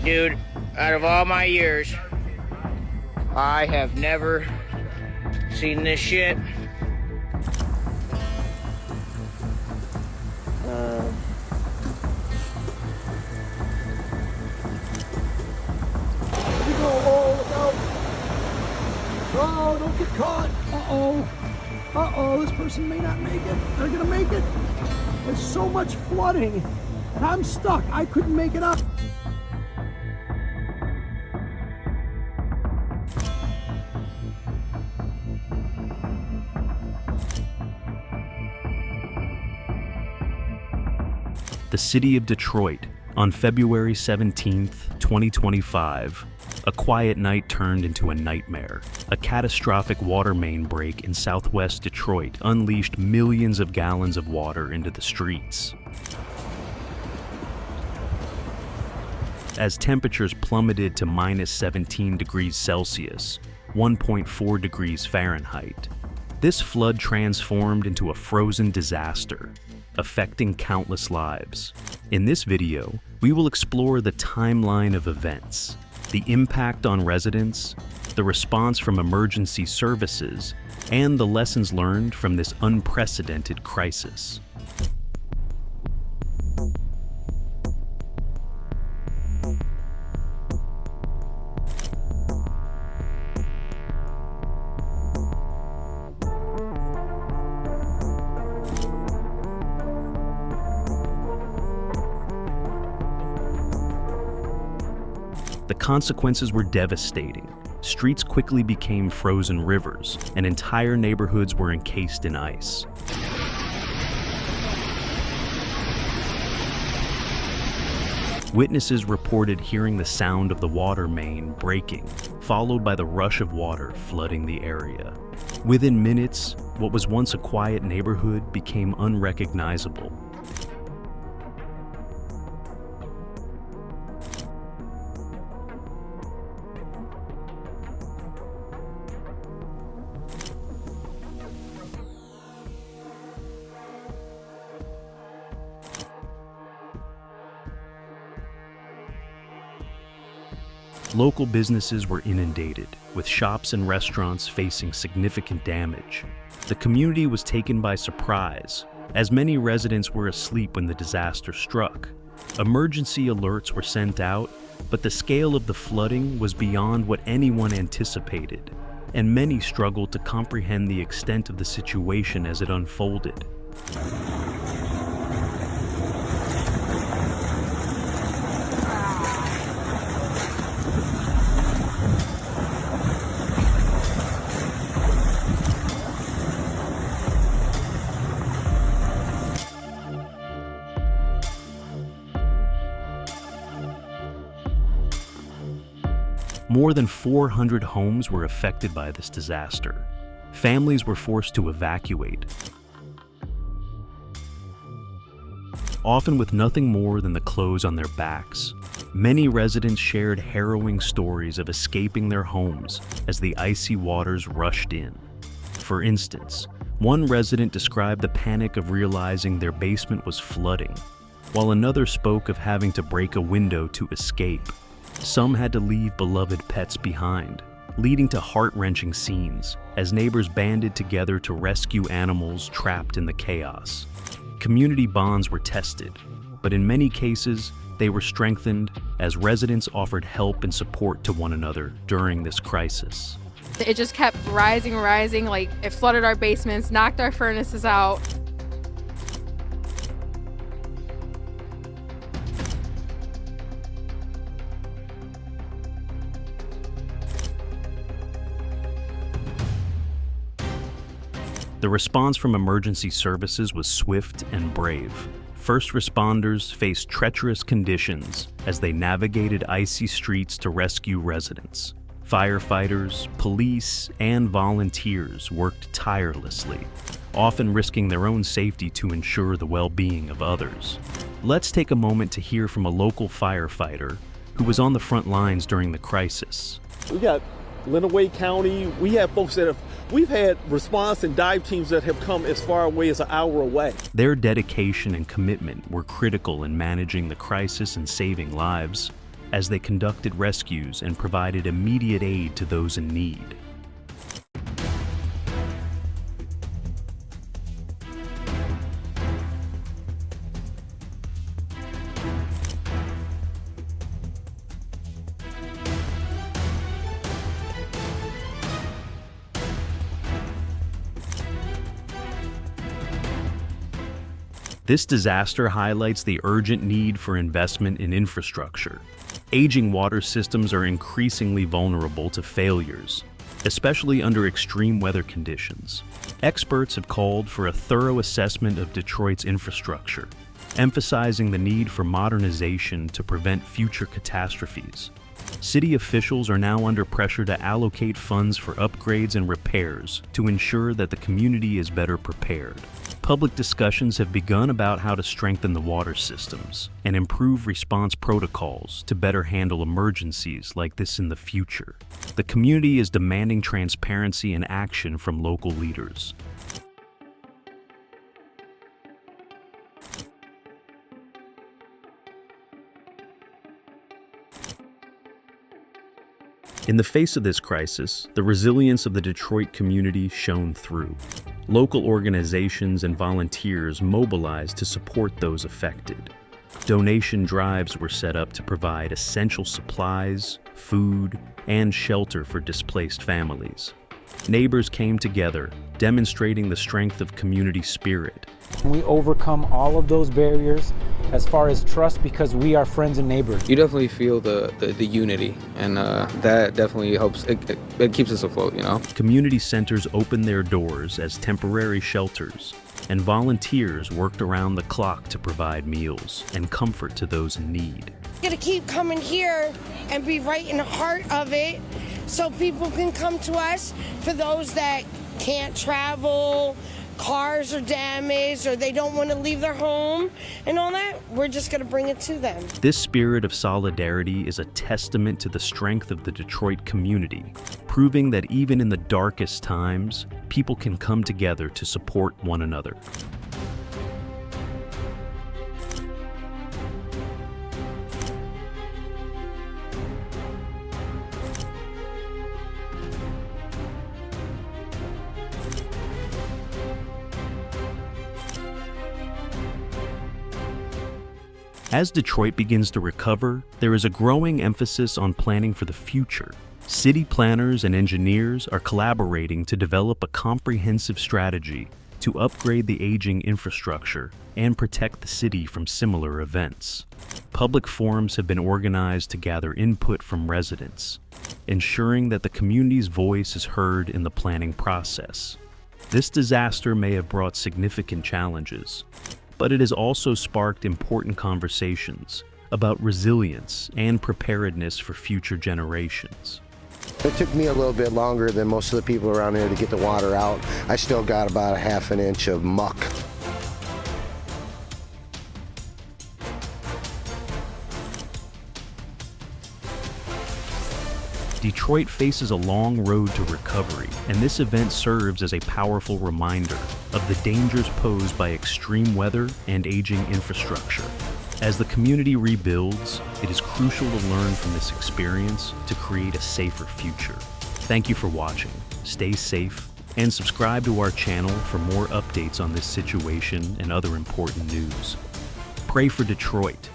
Dude, out of all my years, I have never seen this shit. Oh, don't get caught. Uh-oh. Uh-oh, this person may not make it. They're gonna make it. There's so much flooding, and I'm stuck. I couldn't make it up. The city of Detroit, on February 17th, 2025, a quiet night turned into a nightmare. A catastrophic water main break in southwest Detroit unleashed millions of gallons of water into the streets. As temperatures plummeted to minus 17 degrees Celsius, 1.4 degrees Fahrenheit, this flood transformed into a frozen disaster, affecting countless lives. In this video, we will explore the timeline of events, the impact on residents, the response from emergency services, and the lessons learned from this unprecedented crisis. The consequences were devastating. Streets quickly became frozen rivers, and entire neighborhoods were encased in ice. Witnesses reported hearing the sound of the water main breaking, followed by the rush of water flooding the area. Within minutes, what was once a quiet neighborhood became unrecognizable. Local businesses were inundated, with shops and restaurants facing significant damage. The community was taken by surprise, as many residents were asleep when the disaster struck. Emergency alerts were sent out, but the scale of the flooding was beyond what anyone anticipated, and many struggled to comprehend the extent of the situation as it unfolded. More than 400 homes were affected by this disaster. Families were forced to evacuate, often with nothing more than the clothes on their backs. Many residents shared harrowing stories of escaping their homes as the icy waters rushed in. For instance, one resident described the panic of realizing their basement was flooding, while another spoke of having to break a window to escape. Some had to leave beloved pets behind, leading to heart-wrenching scenes as neighbors banded together to rescue animals trapped in the chaos. Community bonds were tested, but in many cases, they were strengthened as residents offered help and support to one another during this crisis. It just kept rising, like it flooded our basements, knocked our furnaces out. The response from emergency services was swift and brave. First responders faced treacherous conditions as they navigated icy streets to rescue residents. Firefighters, police, and volunteers worked tirelessly, often risking their own safety to ensure the well-being of others. Let's take a moment to hear from a local firefighter who was on the front lines during the crisis. We got Lenawee County. We have folks that we've had response and dive teams that have come as far away as an hour away. Their dedication and commitment were critical in managing the crisis and saving lives. as they conducted rescues and provided immediate aid to those in need. This disaster highlights the urgent need for investment in infrastructure. Aging water systems are increasingly vulnerable to failures, especially under extreme weather conditions. Experts have called for a thorough assessment of Detroit's infrastructure, emphasizing the need for modernization to prevent future catastrophes. City officials are now under pressure to allocate funds for upgrades and repairs to ensure that the community is better prepared. Public discussions have begun about how to strengthen the water systems and improve response protocols to better handle emergencies like this in the future. The community is demanding transparency and action from local leaders. In the face of this crisis, the resilience of the Detroit community shone through. Local organizations and volunteers mobilized to support those affected. Donation drives were set up to provide essential supplies, food, and shelter for displaced families. Neighbors came together, demonstrating the strength of community spirit. We overcome all of those barriers as far as trust because we are friends and neighbors. You definitely feel the unity, and that definitely helps. It keeps us afloat, you know? Community centers opened their doors as temporary shelters, and volunteers worked around the clock to provide meals and comfort to those in need. We're gonna keep coming here and be right in the heart of it so people can come to us. For those that can't travel, cars are damaged, or they don't want to leave their home and all that, we're just going to bring it to them. This spirit of solidarity is a testament to the strength of the Detroit community, proving that even in the darkest times, people can come together to support one another. As Detroit begins to recover, there is a growing emphasis on planning for the future. City planners and engineers are collaborating to develop a comprehensive strategy to upgrade the aging infrastructure and protect the city from similar events. Public forums have been organized to gather input from residents, ensuring that the community's voice is heard in the planning process. This disaster may have brought significant challenges, but it has also sparked important conversations about resilience and preparedness for future generations. It took me a little bit longer than most of the people around here to get the water out. I still got about a ½ an inch of muck. Detroit faces a long road to recovery, and this event serves as a powerful reminder of the dangers posed by extreme weather and aging infrastructure. As the community rebuilds, it is crucial to learn from this experience to create a safer future. Thank you for watching. Stay safe and subscribe to our channel for more updates on this situation and other important news. Pray for Detroit.